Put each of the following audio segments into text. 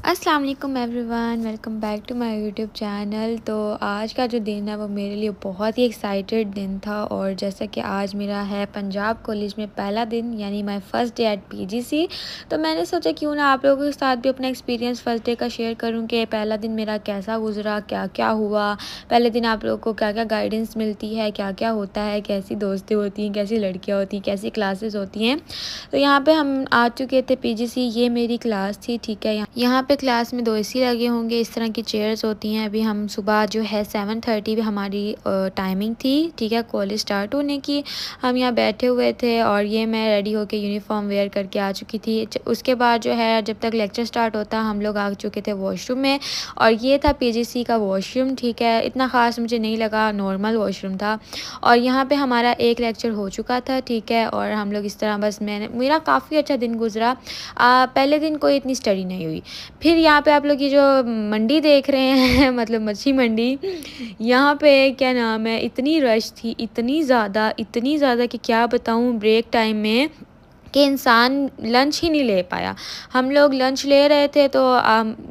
अस्सलाम वालेकुम everyone, welcome back to my YouTube channel. तो आज का जो दिन है वो मेरे लिए बहुत ही एक्साइटेड दिन था। और जैसा कि आज मेरा है पंजाब कॉलेज में पहला दिन, यानी my first day at PGC. तो मैंने सोचा क्यों ना आप लोगों के साथ भी अपना एक्सपीरियंस फर्स्ट डे का शेयर करूं कि पहला दिन मेरा कैसा गुजरा, क्या क्या हुआ। पहले दिन आप लोगों को क्या क्या गाइडेंस मिलती है, क्या क्या होता है, कैसी दोस्तें होती हैं, कैसी लड़कियाँ होती हैं, कैसी क्लासेस होती हैं। तो यहाँ पर हम आ चुके थे पीजीसी, ये मेरी क्लास थी। ठीक है, यहाँ पे क्लास में 2 एसी लगे होंगे, इस तरह की चेयर्स होती हैं। अभी हम सुबह जो है 7:30 पे हमारी टाइमिंग थी, ठीक है, कॉलेज स्टार्ट होने की। हम यहाँ बैठे हुए थे और ये मैं रेडी होके यूनिफॉर्म वेयर करके आ चुकी थी। उसके बाद जो है जब तक लेक्चर स्टार्ट होता हम लोग आ चुके थे वॉशरूम में, और ये था पीजीसी का वॉशरूम। ठीक है, इतना ख़ास मुझे नहीं लगा, नॉर्मल वॉशरूम था। और यहाँ पे हमारा एक लेक्चर हो चुका था, ठीक है, और हम लोग इस तरह बस मेरा काफ़ी अच्छा दिन गुजरा। पहले दिन कोई इतनी स्टडी नहीं हुई। फिर यहाँ पे आप लोग ये जो मंडी देख रहे हैं मतलब मच्छी मंडी, यहाँ पे क्या नाम है, इतनी रश थी, इतनी ज़्यादा कि क्या बताऊँ। ब्रेक टाइम में कि इंसान लंच ही नहीं ले पाया। हम लोग लंच ले रहे थे तो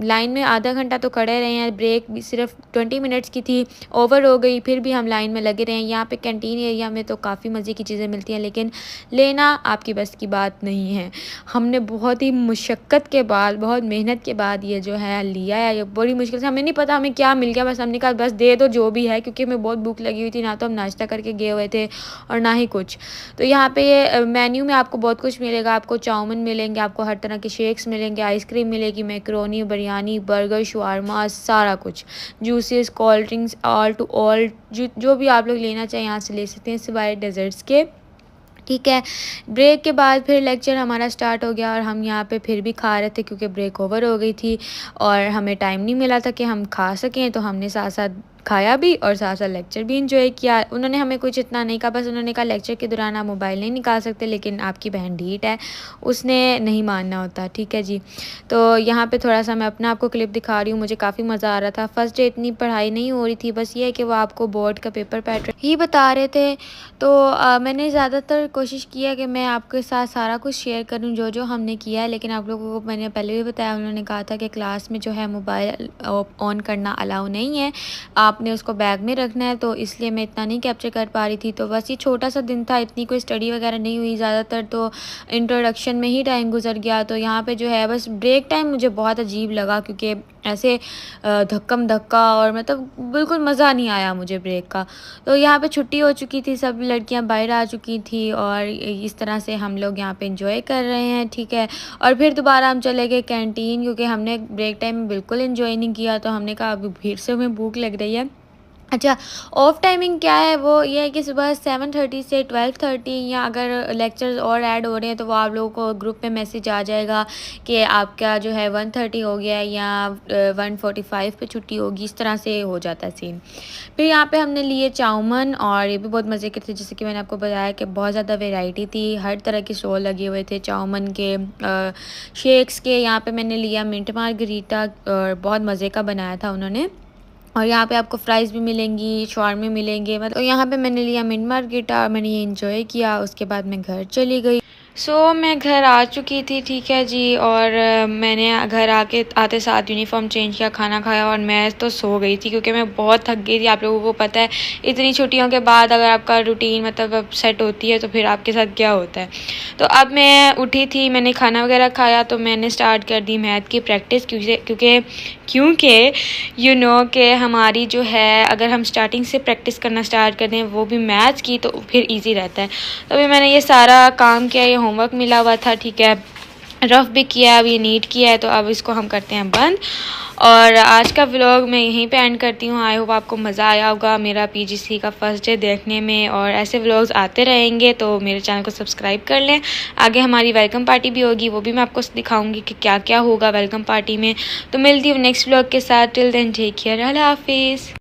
लाइन में आधा घंटा तो खड़े रहे हैं। ब्रेक भी सिर्फ 20 मिनट्स की थी, ओवर हो गई, फिर भी हम लाइन में लगे रहे हैं। यहाँ पे कैंटीन एरिया में तो काफ़ी मज़े की चीज़ें मिलती हैं, लेकिन लेना आपकी बस की बात नहीं है। हमने बहुत ही मुशक्क़त के बाद, बहुत मेहनत के बाद ये जो है लिया है। ये बड़ी मुश्किल से, हमें नहीं पता हमें क्या मिल गया, बस हमने कहा बस दे दो जो भी है, क्योंकि हमें बहुत भूख लगी हुई थी। ना तो हम नाश्ता करके गए हुए थे और ना ही कुछ। तो यहाँ पे ये मेन्यू में आपको बहुत कुछ मिलेगा। आपको चाउमीन मिलेंगे, आपको हर तरह के शेक्स मिलेंगे, आइसक्रीम मिलेगी, मैकरोनी, बिरयानी, बर्गर, शवारमा, सारा कुछ, juices, cold drinks, all to all, जो भी आप लोग लेना चाहें यहाँ से ले सकते हैं, सिवाय डेजर्ट्स के। ठीक है, ब्रेक के बाद फिर लेक्चर हमारा स्टार्ट हो गया और हम यहाँ पे फिर भी खा रहे थे क्योंकि ब्रेक ओवर हो गई थी और हमें टाइम नहीं मिला था कि हम खा सकें। तो हमने साथ साथ खाया भी और साथ साथ लेक्चर भी इंजॉय किया। उन्होंने हमें कुछ इतना नहीं कहा, बस उन्होंने कहा लेक्चर के दौरान आप मोबाइल नहीं निकाल सकते, लेकिन आपकी बहन ढीठ है, उसने नहीं मानना होता। ठीक है जी। तो यहाँ पे थोड़ा सा मैं अपना आपको क्लिप दिखा रही हूँ। मुझे काफ़ी मज़ा आ रहा था। फर्स्ट डे इतनी पढ़ाई नहीं हो रही थी, बस ये है कि वो आपको बोर्ड का पेपर पैटर्न ही बता रहे थे। तो मैंने ज़्यादातर कोशिश की है कि मैं आपके साथ सारा कुछ शेयर करूं जो जो हमने किया है। लेकिन आप लोगों को मैंने पहले भी बताया, उन्होंने कहा था कि क्लास में जो है मोबाइल ऑन करना अलाउ नहीं है, आपने उसको बैग में रखना है। तो इसलिए मैं इतना नहीं कैप्चर कर पा रही थी। तो बस ये छोटा सा दिन था, इतनी कोई स्टडी वगैरह नहीं हुई, ज़्यादातर तो इंट्रोडक्शन में ही टाइम गुजर गया। तो यहाँ पर जो है बस ब्रेक टाइम मुझे बहुत अजीब लगा, क्योंकि ऐसे धक्कम धक्का और मतलब बिल्कुल मज़ा नहीं आया मुझे ब्रेक का। तो यहाँ पे छुट्टी हो चुकी थी, सब लड़कियाँ बाहर आ चुकी थी और इस तरह से हम लोग यहाँ पे एंजॉय कर रहे हैं। ठीक है, और फिर दोबारा हम चले गए कैंटीन, क्योंकि हमने ब्रेक टाइम में बिल्कुल एंजॉय नहीं किया। तो हमने कहा अभी भीड़ से हमें भूख लग रही है। अच्छा, ऑफ टाइमिंग क्या है, वो ये है कि सुबह 7:30 से 12:30, या अगर लेक्चर्स और ऐड हो रहे हैं तो वो आप लोगों को ग्रुप में मैसेज आ जाएगा कि आपका जो है 1:30 हो गया है या 1:45 पे छुट्टी होगी, इस तरह से हो जाता है सीन। फिर यहाँ पे हमने लिए चाउमीन और ये भी बहुत मज़े के थे। जैसे कि मैंने आपको बताया कि बहुत ज़्यादा वेराइटी थी, हर तरह के स्टॉल लगे हुए थे चाउमीन के, शेक्स के। यहाँ पे मैंने लिया मिंट मार्गरीटा और बहुत मज़े का बनाया था उन्होंने। और यहाँ पे आपको फ्राइज़ भी मिलेंगी, शॉर्मे मिलेंगे, मतलब यहाँ पे मैंने लिया मिंट मार्गरीटा और मैंने ये एंजॉय किया। उसके बाद मैं घर चली गई। मैं घर आ चुकी थी, ठीक है जी। और मैंने घर आके आते साथ यूनिफॉर्म चेंज किया, खाना खाया और मैं तो सो गई थी क्योंकि मैं बहुत थक गई थी। आप लोगों को पता है इतनी छुट्टियों के बाद अगर आपका रूटीन मतलब सेट होती है तो फिर आपके साथ क्या होता है। तो अब मैं उठी थी, मैंने खाना वगैरह खाया, तो मैंने स्टार्ट कर दी मैथ की प्रैक्टिस, क्योंकि यू नो कि हमारी जो है, अगर हम स्टार्टिंग से प्रैक्टिस करना स्टार्ट कर दें वो भी मैथ्स की, तो फिर ईजी रहता है। तो अभी मैंने ये सारा काम किया, ये होमवर्क मिला हुआ था, ठीक है, रफ़ भी किया, अब ये नीट किया है, तो अब इसको हम करते हैं बंद। और आज का व्लॉग मैं यहीं पे एंड करती हूँ। आई होप आपको मज़ा आया होगा मेरा पीजीसी का फ़र्स्ट डे देखने में, और ऐसे व्लॉग्स आते रहेंगे, तो मेरे चैनल को सब्सक्राइब कर लें। आगे हमारी वेलकम पार्टी भी होगी, वो भी मैं आपको दिखाऊंगी कि क्या क्या होगा वेलकम पार्टी में। तो मिलती हूँ नेक्स्ट व्लॉग के साथ। टिल देन टेक केयर, अल्लाह हाफिज़।